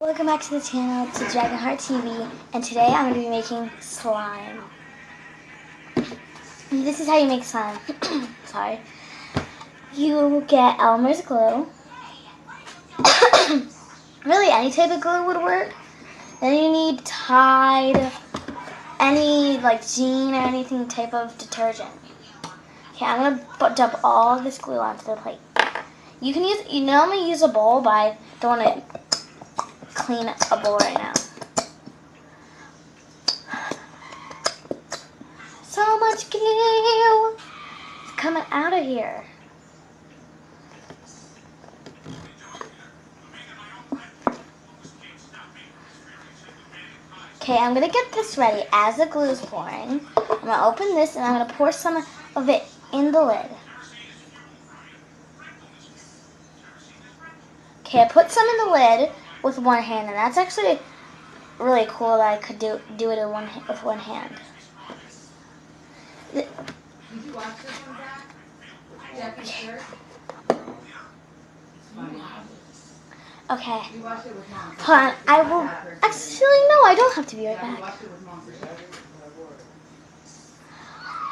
Welcome back to the channel, to Dragonheart TV, and today I'm going to be making slime. This is how you make slime. Sorry. You get Elmer's glue. Really, any type of glue would work. Then you need Tide, any like Gene or anything type of detergent. Okay, I'm going to dump all of this glue onto the plate. You normally use a bowl, but I don't want to clean a bowl right now. So much glue is coming out of here. Okay, I'm gonna get this ready as the glue is pouring. I'm gonna open this and I'm gonna pour some of it in the lid. Okay, I put some in the lid with one hand, and that's actually really cool that I could do it with one hand. Did you watch this one, Zach? Jeffy's shirt? Okay. You watched it with Mom. Hold on, I will. Actually, no, I don't have to be right back. Watched it with Mom for sure.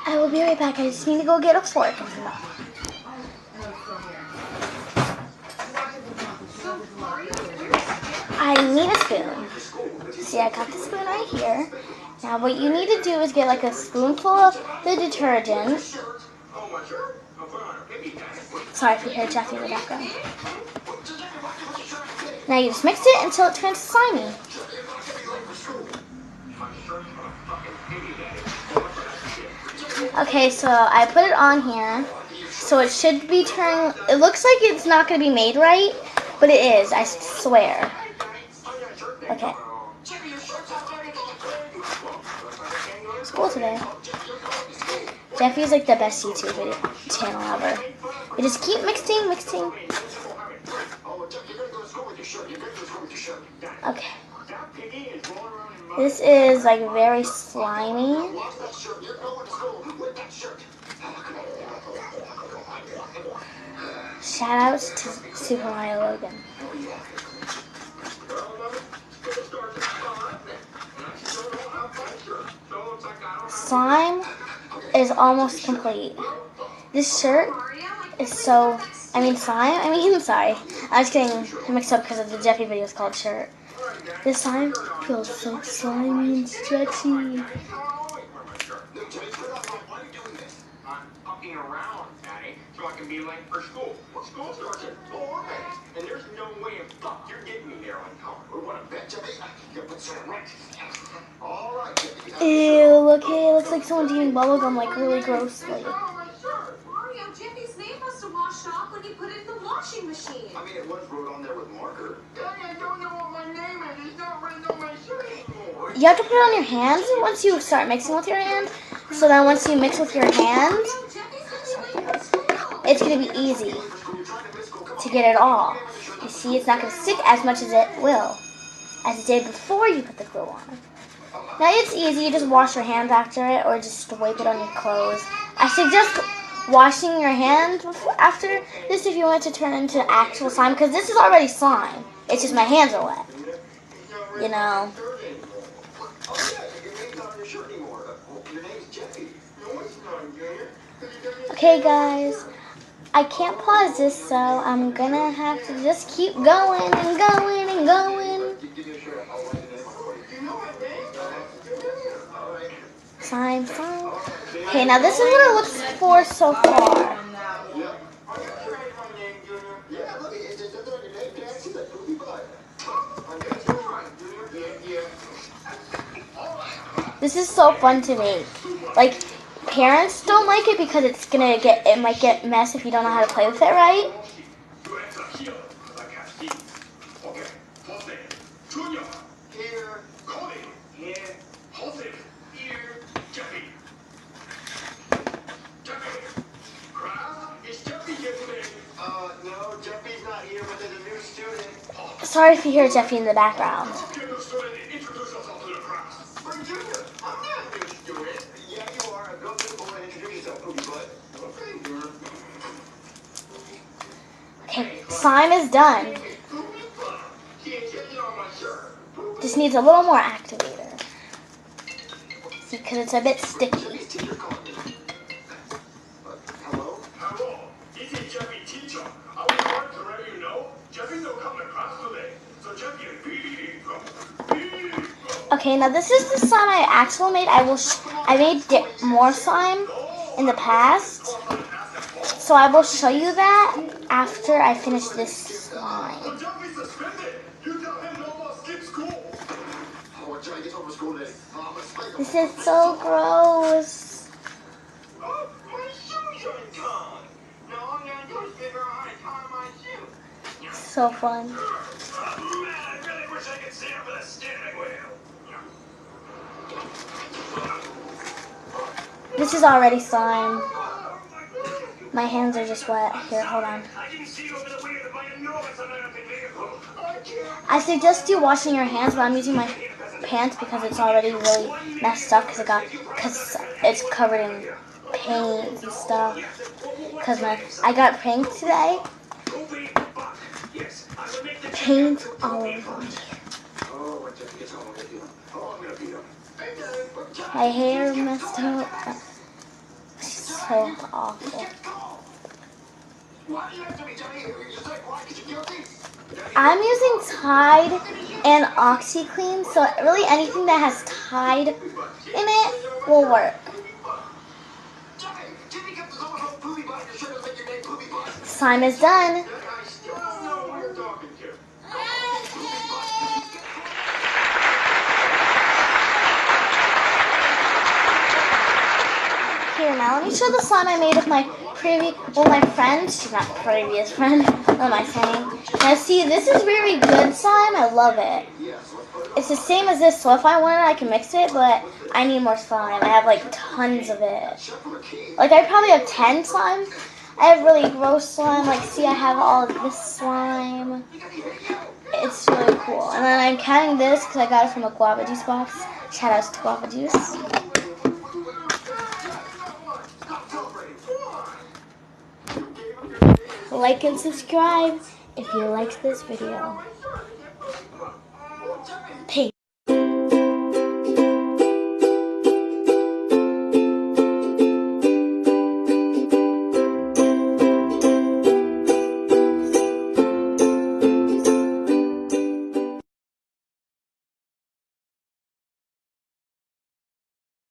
I will be right back. I just need to go get a fork and stuff. I need a spoon. See, I got the spoon right here. Now, what you need to do is get like a spoonful of the detergent. Sorry if you hear Jeffy in the background. Now you just mix it until it turns slimy. Okay, so I put it on here. So it should be turning. It looks like it's not going to be made right, but it is, I swear. Okay. School today. Jeffy's like the best YouTube video channel ever. We just keep mixing. Okay. This is like very slimy. Shoutouts to Super Mario Logan. Slime is almost complete. This shirt is so, slime? Sorry. I was getting mixed up because of the Jeffy video is called shirt. This slime feels so slimy and stretchy. So I can be late for school. Well, school starts at 4, and there's no way in fuck you're getting me there on time. We want to bet Jeffy. All right, Jeffy. Ew, look, it looks like someone's eating bubblegum like really grossly. Mario, Jeffy's name must have washed off when you put it in the washing machine. I mean, it was wrote on there with marker. Daddy, I don't know what my name is. It's not written on my shirt anymore. You have to put it on your hands once you start mixing with your hand. So then once you mix with your hands, it's going to be easy to get it off. You see, it's not going to stick as much as it will, as it did before you put the glue on. Now it's easy, you just wash your hands after it, or just wipe it on your clothes. I suggest washing your hands after this if you want it to turn into actual slime, because this is already slime. It's just my hands are wet. You know. Okay guys, I can't pause this, so I'm gonna have to just keep going and going and going. Slime. Okay, now this is what it looks for so far. This is so fun to make. Like, parents don't like it because it might get messy if you don't know how to play with it right. No, Jeffy's not here, but there's a new student. Sorry if you hear Jeffy in the background. Okay, slime is done. Just needs a little more activator. See, because it's a bit sticky. Hello? Hello. This is Jeffy teacher. I was going to let you know. Jeffy no come to class today. So Jeffy Okay, now this is the slime I actually made. I made more slime in the past. So I will show you that after I finish this slime. So Jeffy's suspended. You tell him no more skip school. Oh, Jeffy gets over school today. This is so gross. Oh, my shoes are gone. Now all I'm gonna do is figure out how to tie my shoe. So fun. Oh, man, I really wish I could see him with a steering wheel. This is already slime. My hands are just wet. Here, hold on. I can see over the wheel of my enormous American vehicle. I can't. I suggest you washing your hands, but I'm using my pants because it's already really messed up because it's covered in paint and stuff. Because I got pranked today. Paint all over me. My hair messed up. So awful. I'm using Tide and OxyClean, so really anything that has Tide in it will work. Slime is done. Here, now let me show the slime I made with my friend. She's not previous friend. What am I saying? Now see, this is very good slime. I love it. It's the same as this, so if I want it, I can mix it, but I need more slime. I have like tons of it. Like I probably have 10 slime. I have really gross slime. Like see, I have all of this slime. It's really cool. And then I'm counting this because I got it from a guava juice box. Shoutouts to guava juice. Like and subscribe if you liked this video.